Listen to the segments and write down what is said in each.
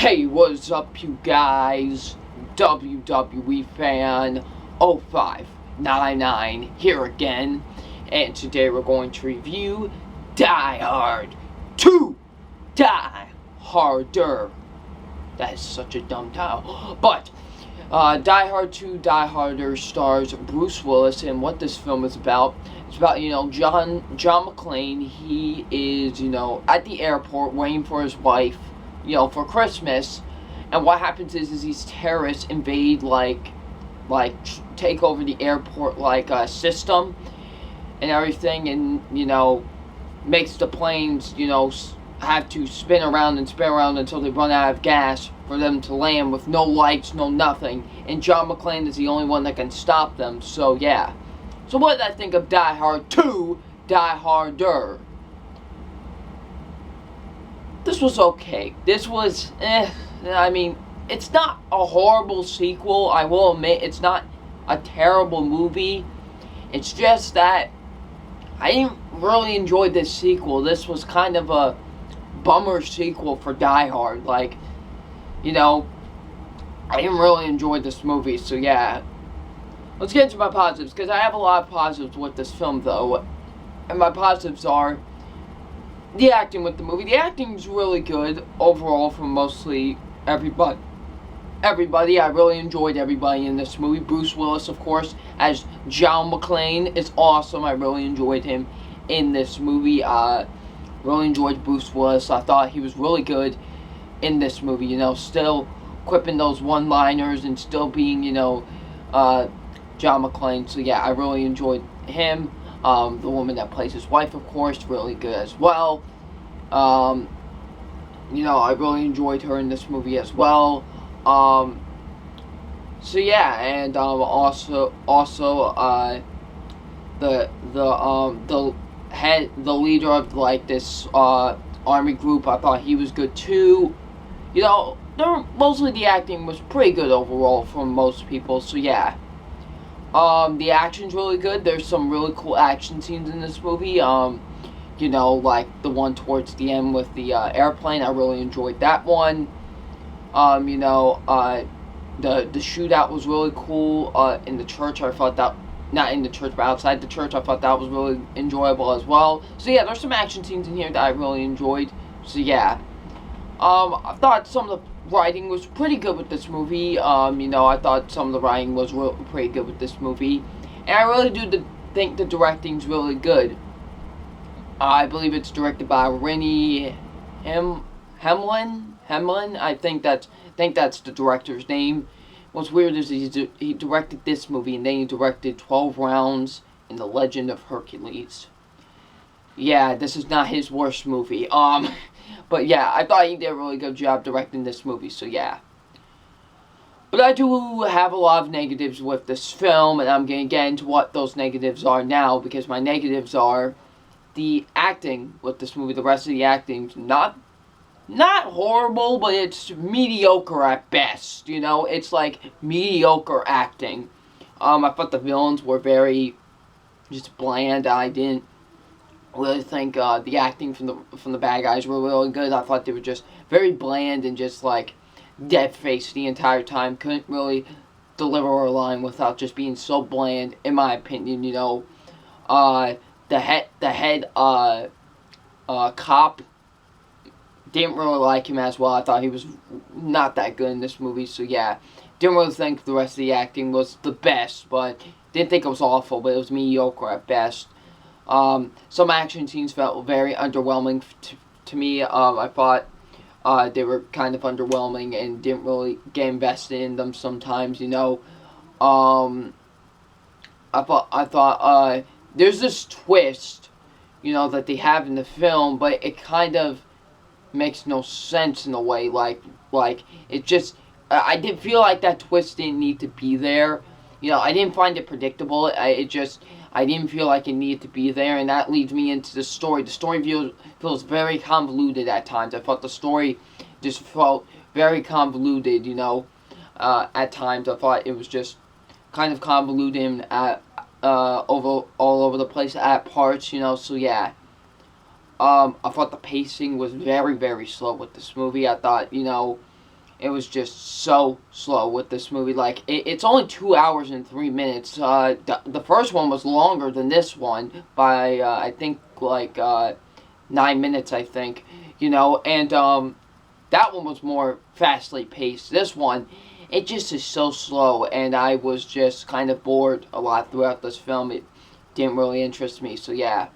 Hey, what's up, you guys? WWE fan 0599 here again, and today we're going to review Die Hard 2 Die Harder. That is such a dumb title, but Die Hard 2 Die Harder stars Bruce Willis, and what this film is about, it's about, John McClane. He is, at the airport waiting for his wife, for Christmas, and what happens is these terrorists invade, take over the airport, system and everything, and, makes the planes, have to spin around until they run out of gas for them to land with no lights, no nothing, and John McClane is the only one that can stop them, so yeah. So what did I think of Die Hard 2, Die Harder? This was okay. This was, I mean, it's not a horrible sequel. I will admit, it's not a terrible movie. It's just that I didn't really enjoy this sequel. This was kind of a bummer sequel for Die Hard. I didn't really enjoy this movie, so yeah. Let's get into my positives, because I have a lot of positives with this film, though. And my positives are the acting with the movie. The acting is really good overall from mostly everybody. I really enjoyed everybody in this movie. Bruce Willis, of course, as John McClane is awesome. I really enjoyed him in this movie. Really enjoyed Bruce Willis. I thought he was really good in this movie. Still quipping those one-liners and still being, John McClane. So yeah, I really enjoyed him. The woman that plays his wife, of course, really good as well. I really enjoyed her in this movie as well. So yeah, and also the leader of this army group, I thought he was good too. Mostly the acting was pretty good overall for most people. So yeah. The action's really good. There's some really cool action scenes in this movie. Like the one towards the end with the airplane. I really enjoyed that one. The shootout was really cool in the church. I thought that, not in the church, but outside the church, I thought that was really enjoyable as well. So yeah, there's some action scenes in here that I really enjoyed. So yeah. I thought some of the writing was pretty good with this movie. I thought some of the writing was pretty good with this movie. And I really do think the directing's really good. I believe it's directed by Rennie Hemlin. I think that's the director's name. What's weird is he directed this movie, and then he directed 12 Rounds and The Legend of Hercules. Yeah, this is not his worst movie. But yeah, I thought he did a really good job directing this movie, so yeah. But I do have a lot of negatives with this film, and I'm going to get into what those negatives are now, because my negatives are the acting with this movie. The rest of the acting's not horrible, but it's mediocre at best, It's like mediocre acting. I thought the villains were very just bland. I didn't really think the acting from the bad guys were really good. I thought they were just very bland and just dead-faced the entire time. Couldn't really deliver a line without just being so bland, in my opinion. The head cop, didn't really like him as well. I thought he was not that good in this movie. So yeah, didn't really think the rest of the acting was the best, but didn't think it was awful, but it was mediocre at best. Some action scenes felt very underwhelming to me. I thought they were kind of underwhelming and didn't really get invested in them sometimes, I thought there's this twist, that they have in the film, but it kind of makes no sense in a way. It just, I did feel like that twist didn't need to be there. I didn't find it predictable. I didn't feel like it needed to be there, and that leads me into the story. The story feels very convoluted at times. I thought the story just felt very convoluted, at times. I thought it was just kind of convoluted at all over the place at parts, so yeah. I thought the pacing was very, very slow with this movie. I thought, It was just so slow with this movie. Like, it's only 2 hours and 3 minutes. The first one was longer than this one by, I think, like, 9 minutes, I think. And that one was more fastly paced. This one, it just is so slow, and I was just kind of bored a lot throughout this film. It didn't really interest me, so yeah.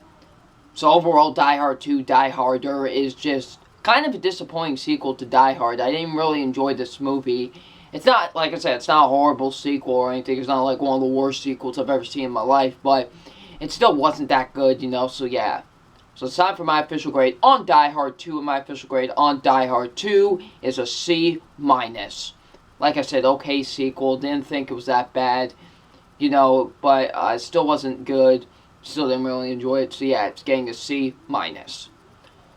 So overall, Die Hard 2, Die Harder is just kind of a disappointing sequel to Die Hard. I didn't really enjoy this movie. It's not, like I said, it's not a horrible sequel or anything. It's not like one of the worst sequels I've ever seen in my life, but it still wasn't that good, so yeah. So it's time for my official grade on Die Hard 2, and my official grade on Die Hard 2 is a C-. Like I said, okay sequel, didn't think it was that bad, but it still wasn't good, still didn't really enjoy it, so yeah, it's getting a C-.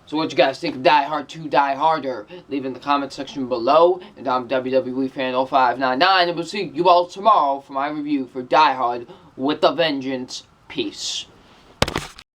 So what you guys think of Die Hard 2, Die Harder? Leave in the comment section below, and I'm WWE Fan 0599, and we'll see you all tomorrow for my review for Die Hard with a Vengeance. Peace.